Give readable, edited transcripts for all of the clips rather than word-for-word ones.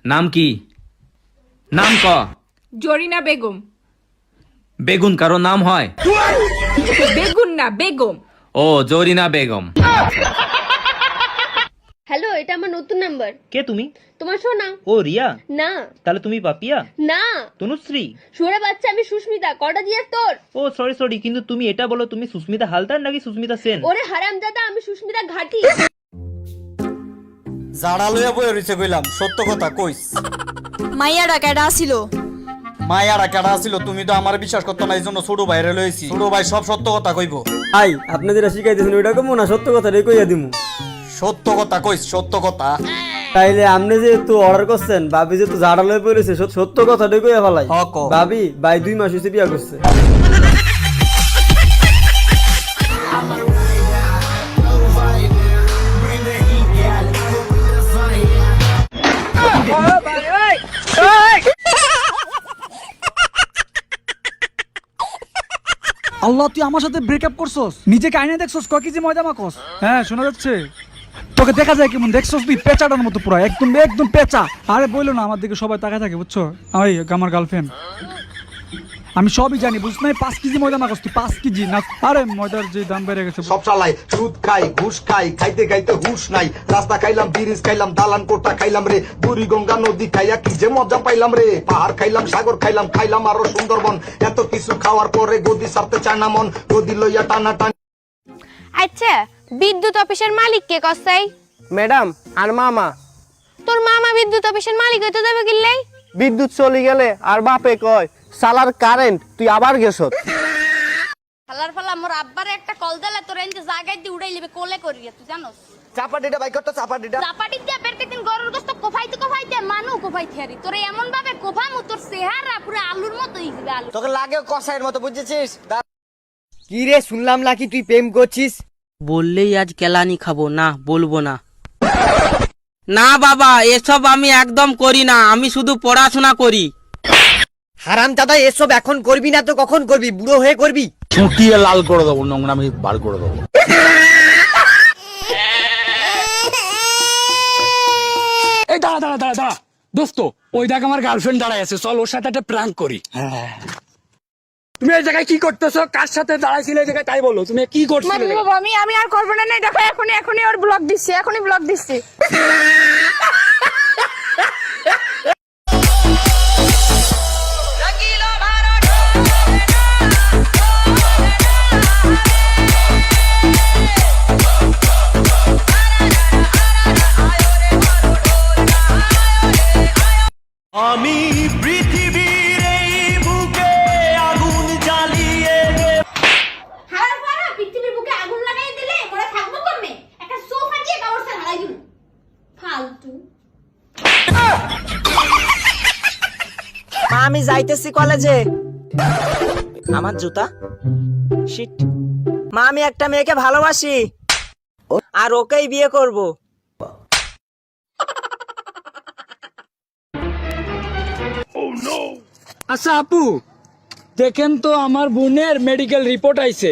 নাম কি? নাম ক। জরিনা বেগম। বেগুন কারো নাম হয়? বেগুন না, বেগম। ও, জরিনা বেগম। হ্যালো, এটা আমার নতুন নাম্বার। কে তুমি? তোমার শোনা? ও রিয়া। না। তাহলে তুমি পাপিয়া? না। তনুশ্রী? শুয়ে বাচ্চা, আমি সুস্মিতা। কটা দিয়ার তোর? ও সরি, কিন্তু তুমি এটা বলো, তুমি সুস্মিতা হালদার নাকি সুস্মিতা সেন? ওরে হারামজাদা, আমি সুস্মিতা ঘাটি। জাড়া লইয়া বইয়া রইছে কইলাম, সত্য কথা কইস। মাইয়াডা কেডা আসিল? মায়ারা কেডা ছিল? তুমি তো আমার বিশ্বাস করতো না, এই জন্য ছোট ভাইরে লইছি। ছোট ভাই সব সত্য কথা কইব। আই আপনি যেটা শিখাইতেছেন ওইটা কমু না, সত্য কথাটাই কইয়া দিমু। সত্য কথা কইস, সত্য কথা। তাইলে আপনি যেহেতু অর্ডার করছেন, ভাবি যেহেতু ঝাড়া লয়ে পড়েছে, সত্য কথাটাই কইয়া ফেলাই। হক। ভাবি ভাই 2 মাস হইছে বিয়া করছে। আল্লাহ, তুই আমার সাথে ব্রেকআপ করছস? নিজেকে আয়না দেখছস? ক কেজি ময়দা মাখস? হ্যাঁ শোনা যাচ্ছে। তোকে দেখা যায় কেমন দেখছস? তুই পেঁচাটার মতো পুরো, একদম পেঁচা। আরে বইলো না, আমার দিকে সবাই তাকায় থাকে বুঝছো? ওই আমার গার্লফ্রেন্ড, আমি সবই জানি বুঝছ না। 5 কেজি ময়দা মাখস তুই, 5 কেজি না? আরে ময়দার যে দাম বেড়ে গেছে। সব চালাই, সুদ খাই, ঘুষ খাই, খাইতে খাইতে হুশ নাই। রাস্তা খাইলাম, ব্রিজ খাইলাম, দালান কোটা খাইলাম রে। বুড়ি গঙ্গা নদী খাইয়া কি যে মজা পাইলাম রে। পাহাড় খাইলাম, সাগর খাইলাম, খাইলাম আরো সুন্দরবন। এত কিছু খাওয়ার পরে গদি সারতে চায় না মন, গদি লইয়া টানা টান। আচ্ছা, বিদ্যুৎ অফিসের মালিক কে কসাই? ম্যাডাম আর মামা। তোর মামা বিদ্যুৎ অফিসের মালিক হইতে যাবে কিল্লাই? বিদ্যুৎ চলে গেলে আর বাপে কয় সালার কারেন্ট, তুই আবার গেছত। ফালার ফালা মোর আব্বারে একটা কল দিলে তোর এনতে জায়গায় দিয়ে উড়াই লিবে, কোলে করিয়া তুই জানোস? চাপাটিটা বাইক করতে, চাপাটিটা চাপাটি দিয়া বেরকে দিন গরুর গোশত কোফাইতে মানু কোফাইতে হারি। তোর এমন ভাবে কোফামু তোর চেহারা পুরো আলুর মতো হই যাবে। আলু তোকে লাগে কসাইয়ের মতো, বুঝেছিস? কি রে, শুনলাম নাকি তুই প্রেম করছিস? বললেই আজ কেলানি খাবো না, বলবো না। না বাবা, এসব আমি একদম করি না, আমি শুধু পড়াশোনা করি। হারাম দাদা, এসব এখন করবি না তো কখন করবি? বুড়ো হয়ে করবি? চুটিয়ে লাল করে দেবো, নোংরামি বার করে দেবো। এই দাঁড়া দোস্ত, ওই দেখ আমার গার্লফ্রেন্ড দাঁড়ায় আছে, চল ওর সাথে একটা প্র্যাঙ্ক করি। তুমি এই জায়গায় কি করতেছো? কার সাথে দাঁড়াইছিলে এই জায়গায় তাই বলো, তুমি কি করছিলে? আমি আর করবো না। দেখো এখনই ওর ব্লক দিচ্ছি, এখনই ব্লক দিচ্ছি। আমি পৃথিবীর এই বুকে আগুন জ্বালিয়ে হার ফারা পৃথিবীর বুকে আগুন লাগাই দিলে মোরা থাকবো কমে? একটা সোফা দিয়ে কাবরসা হারাই দিল। ফালতু। মা আমি যাইতেছি কলেজে। আমার জুতা শিট। মা আমি একটা মেয়েকে ভালোবাসি আর ওকেই বিয়ে করব। আচ্ছা আপু, দেখেন তো আমার বোনের মেডিকেল রিপোর্ট আইছে,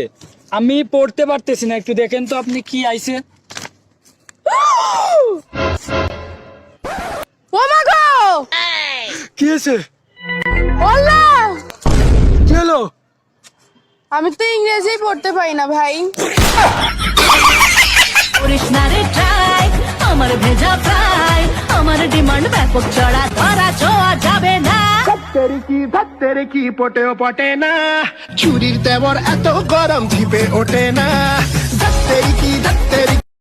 আমি পড়তে পারতেছি না, একটু দেখেন তো আপনি কি আইছে। ও মা গো, কি হয়েছে? আল্লাহ, কি হলো? আমি তো ইংরেজি পড়তে পারি না ভাই। আমার ভেজা প্রায়, আমার ডিমান্ড ব্যাপক, চড়া ধরা ছোঁয়া যাবে না। ধত্তের কি পটেও পটে না, চুরির দেবর এত গরম ধিপে ওঠে না। ধত্তের কি